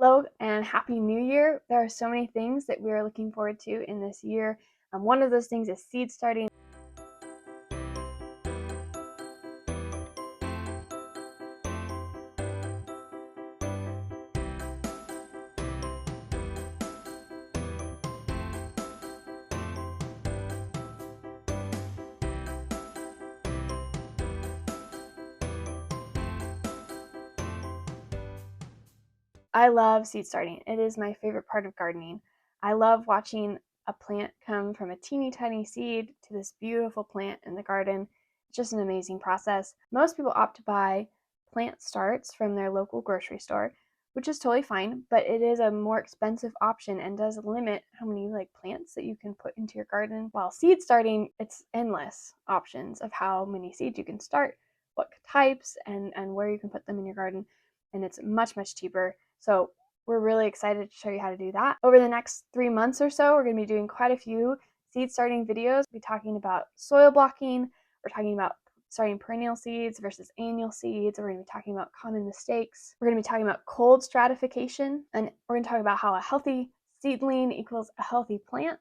Hello and Happy New Year. There are so many things that we are looking forward to in this year. One of those things is seed starting. I love seed starting. It is my favorite part of gardening. I love watching a plant come from a teeny tiny seed to this beautiful plant in the garden. It's just an amazing process. Most people opt to buy plant starts from their local grocery store, which is totally fine, but it is a more expensive option and does limit how many plants that you can put into your garden. While seed starting, it's endless options of how many seeds you can start, what types, and where you can put them in your garden, and it's much cheaper. So we're really excited to show you how to do that. Over the next 3 months or so, we're going to be doing quite a few seed starting videos. We'll be talking about soil blocking. We're talking about starting perennial seeds versus annual seeds. We're going to be talking about common mistakes. We're going to be talking about cold stratification, and we're going to talk about how a healthy seedling equals a healthy plant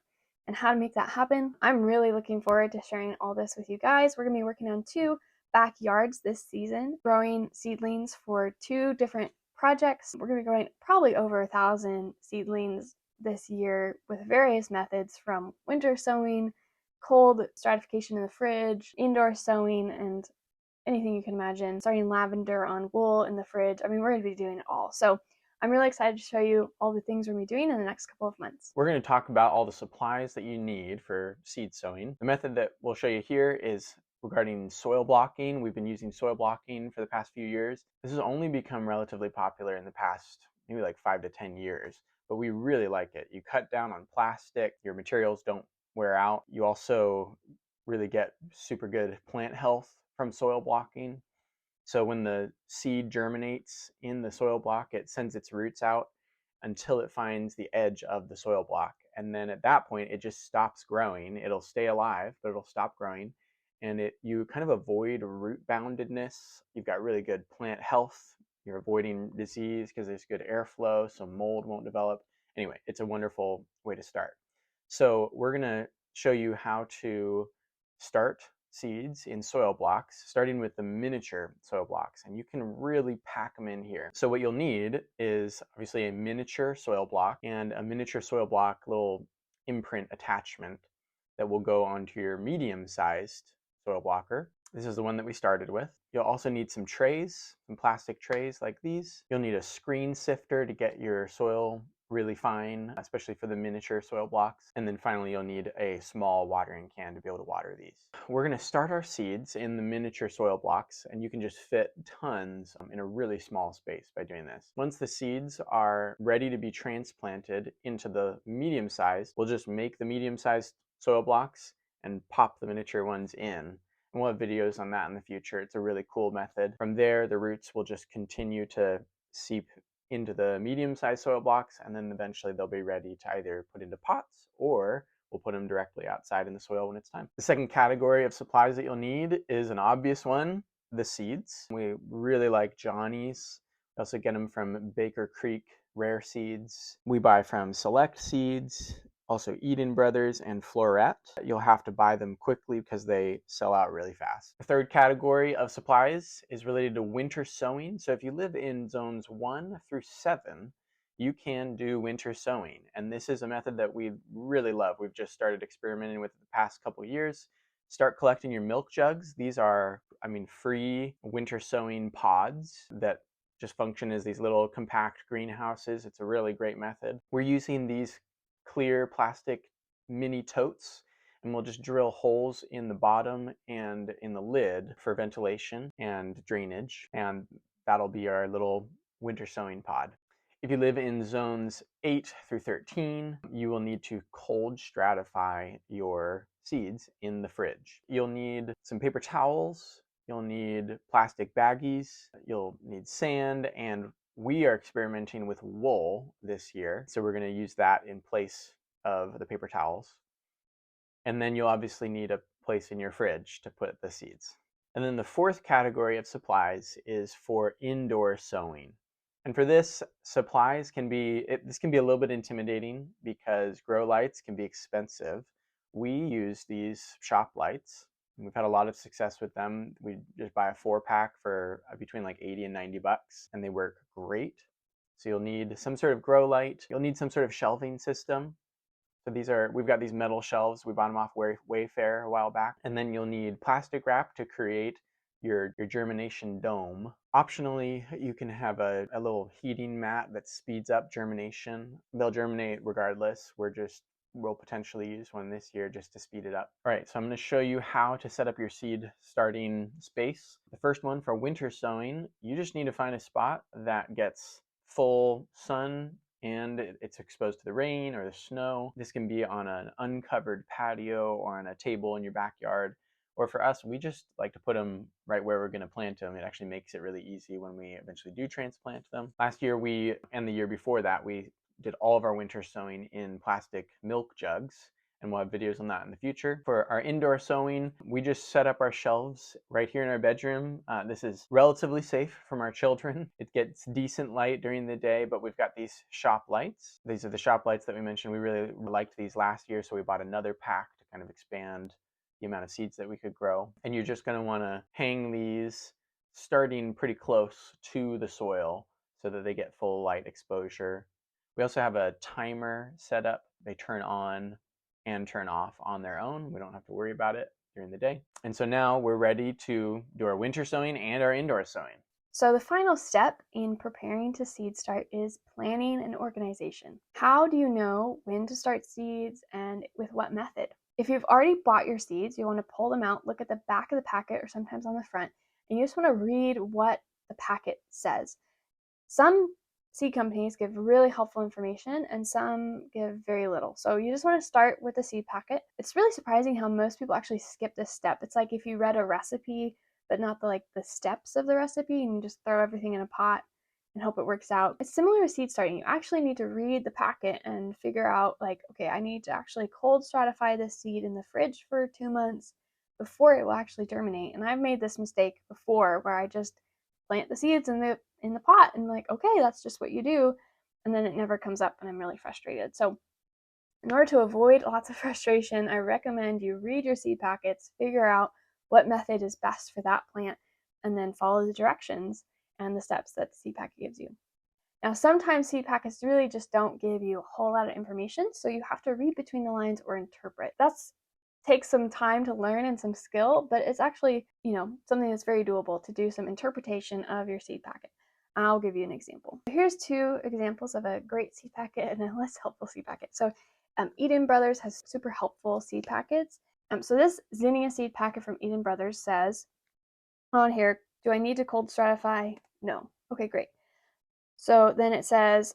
and how to make that happen. I'm really looking forward to sharing all this with you guys. We're going to be working on 2 backyards this season, growing seedlings for 2 different projects. We're going to be growing probably over 1,000 seedlings this year with various methods, from winter sowing, cold stratification in the fridge, indoor sowing, and anything you can imagine, starting lavender on wool in the fridge. I mean, we're going to be doing it all. So I'm really excited to show you all the things we're going to be doing in the next couple of months. We're going to talk about all the supplies that you need for seed sowing. The method that we'll show you here is regarding soil blocking. We've been using soil blocking for the past few years. This has only become relatively popular in the past maybe 5 to 10 years, but we really like it. You cut down on plastic, your materials don't wear out. You also really get super good plant health from soil blocking. So when the seed germinates in the soil block, it sends its roots out until it finds the edge of the soil block. And then at that point, it just stops growing. It'll stay alive, but it'll stop growing. And you kind of avoid root boundedness. You've got really good plant health. You're avoiding disease because there's good airflow, so mold won't develop. Anyway, it's a wonderful way to start. So we're going to show you how to start seeds in soil blocks, starting with the miniature soil blocks, and you can really pack them in here. So what you'll need is obviously a miniature soil block and a miniature soil block little imprint attachment that will go onto your medium-sized soil blocker. This is the one that we started with. You'll also need some trays, some plastic trays like these. You'll need a screen sifter to get your soil really fine, especially for the miniature soil blocks. And then finally, you'll need a small watering can to be able to water these. We're going to start our seeds in the miniature soil blocks, and you can just fit tons in a really small space by doing this. Once the seeds are ready to be transplanted into the medium-sized, we'll just make the medium-sized soil blocks and pop the miniature ones in. And we'll have videos on that in the future. It's a really cool method. From there, the roots will just continue to seep into the medium-sized soil blocks, and then eventually they'll be ready to either put into pots, or we'll put them directly outside in the soil when it's time. The second category of supplies that you'll need is an obvious one, the seeds. We really like Johnny's. We also get them from Baker Creek Rare Seeds. We buy from Select Seeds, also Eden Brothers and Floret. You'll have to buy them quickly because they sell out really fast. The third category of supplies is related to winter sowing. So if you live in zones 1 through 7, you can do winter sowing. And this is a method that we really love. We've just started experimenting with it the past couple years. Start collecting your milk jugs. These are, free winter sowing pods that just function as these little compact greenhouses. It's a really great method. We're using these clear plastic mini totes, and we'll just drill holes in the bottom and in the lid for ventilation and drainage, and that'll be our little winter sowing pod. If you live in zones 8 through 13, you will need to cold stratify your seeds in the fridge. You'll need some paper towels, you'll need plastic baggies, you'll need sand, and we are experimenting with wool this year, so we're going to use that in place of the paper towels. And then you'll obviously need a place in your fridge to put the seeds. And then the fourth category of supplies is for indoor sowing. And for this, supplies this can be a little bit intimidating because grow lights can be expensive. We use these shop lights. And we've had a lot of success with them. We just buy a 4-pack for between like 80 and 90 bucks, and they work great. So you'll need some sort of grow light. You'll need some sort of shelving system. So we've got these metal shelves. We bought them off Wayfair a while back. And then you'll need plastic wrap to create your germination dome. Optionally, you can have a little heating mat that speeds up germination. They'll germinate regardless. We'll potentially use one this year just to speed it up. All right, so I'm going to show you how to set up your seed starting space. The first one for winter sowing, you just need to find a spot that gets full sun and it's exposed to the rain or the snow. This can be on an uncovered patio or on a table in your backyard. Or for us, we just like to put them right where we're going to plant them. It actually makes it really easy when we eventually do transplant them. Last year, and the year before that, we did all of our winter sowing in plastic milk jugs, and we'll have videos on that in the future. For our indoor sowing, we just set up our shelves right here in our bedroom. This is relatively safe from our children. It gets decent light during the day, but we've got these shop lights. These are the shop lights that we mentioned. We really liked these last year, so we bought another pack to kind of expand the amount of seeds that we could grow. And you're just going to want to hang these starting pretty close to the soil so that they get full light exposure. We also have a timer set up. They turn on and turn off on their own. We don't have to worry about it during the day. And so now we're ready to do our winter sowing and our indoor sowing. So the final step in preparing to seed start is planning and organization. How do you know when to start seeds and with what method? If you've already bought your seeds, you want to pull them out, look at the back of the packet or sometimes on the front, and you just want to read what the packet says. Some seed companies give really helpful information and some give very little. So you just want to start with the seed packet. It's really surprising how most people actually skip this step. It's like if you read a recipe but not the steps of the recipe, and you just throw everything in a pot and hope it works out. It's similar to seed starting. You actually need to read the packet and figure out okay, I need to actually cold stratify this seed in the fridge for 2 months before it will actually germinate. And I've made this mistake before where I just plant the seeds in the pot and okay, that's just what you do, and then it never comes up and I'm really frustrated. So in order to avoid lots of frustration, I recommend you read your seed packets, figure out what method is best for that plant, and then follow the directions and the steps that the seed packet gives you. Now, sometimes seed packets really just don't give you a whole lot of information, so you have to read between the lines or interpret. That's takes some time to learn and some skill, but it's actually, something that's very doable to do some interpretation of your seed packet. I'll give you an example. Here's 2 examples of a great seed packet and a less helpful seed packet. So Eden Brothers has super helpful seed packets. So this zinnia seed packet from Eden Brothers says on here, do I need to cold stratify? No. Okay, great. So then it says,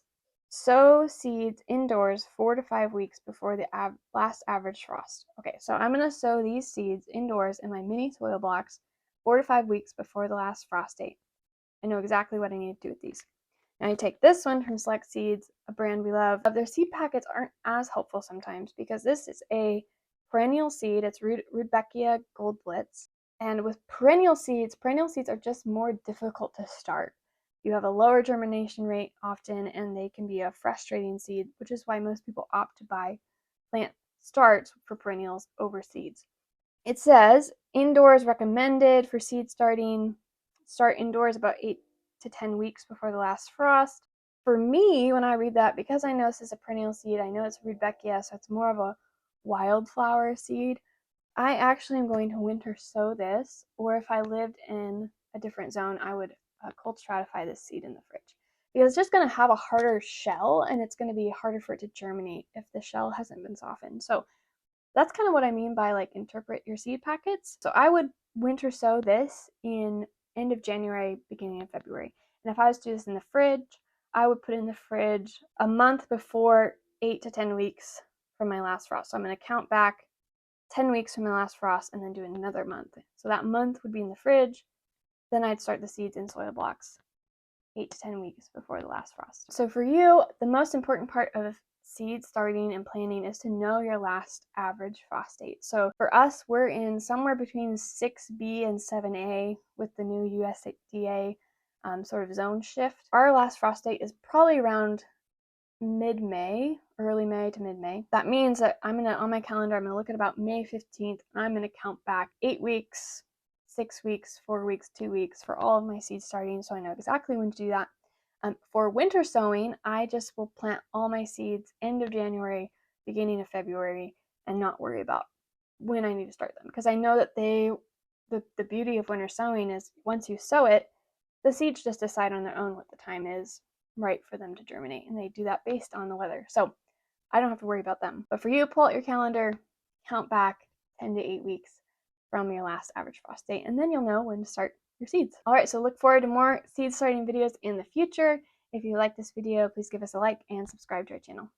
sow seeds indoors 4 to 5 weeks before the last average frost. Okay, so I'm going to sow these seeds indoors in my mini soil blocks 4 to 5 weeks before the last frost date. I know exactly what I need to do with these. Now I take this one from Select Seeds, a brand we love. Their seed packets aren't as helpful sometimes because this is a perennial seed. It's Rudbeckia Gold Blitz. And with perennial seeds are just more difficult to start. You have a lower germination rate often, and they can be a frustrating seed, which is why most people opt to buy plant starts for perennials over seeds. It says indoors recommended for seed starting. Start indoors about 8 to 10 weeks before the last frost. For me, when I read that, because I know this is a perennial seed, I know it's Rudbeckia, so it's more of a wildflower seed, I actually am going to winter sow this, or if I lived in a different zone, I would cold stratify this seed in the fridge. Because it's just going to have a harder shell, and it's going to be harder for it to germinate if the shell hasn't been softened. So that's kind of what I mean by interpret your seed packets. So I would winter sow this in end of January, beginning of February. And if I was to do this in the fridge, I would put it in the fridge a month before 8 to 10 weeks from my last frost. So I'm going to count back 10 weeks from my last frost and then do another month. So that month would be in the fridge. Then I'd start the seeds in soil blocks 8 to 10 weeks before the last frost. So for you, the most important part of seed starting and planting is to know your last average frost date. So for us, we're in somewhere between 6B and 7A with the new USDA sort of zone shift. Our last frost date is probably around mid-May, early May to mid-May. That means that on my calendar, I'm gonna look at about May 15th, and I'm gonna count back 8 weeks, 6 weeks, 4 weeks, 2 weeks for all of my seed starting, so I know exactly when to do that. For winter sowing, I just will plant all my seeds end of January, beginning of February, and not worry about when I need to start them, because I know that the beauty of winter sowing is once you sow it, the seeds just decide on their own what the time is right for them to germinate, and they do that based on the weather. So I don't have to worry about them. But for you, pull out your calendar, count back 10 to 8 weeks from your last average frost date, and then you'll know when to start your seeds. All right, so look forward to more seed starting videos in the future. If you like this video, please give us a like and subscribe to our channel.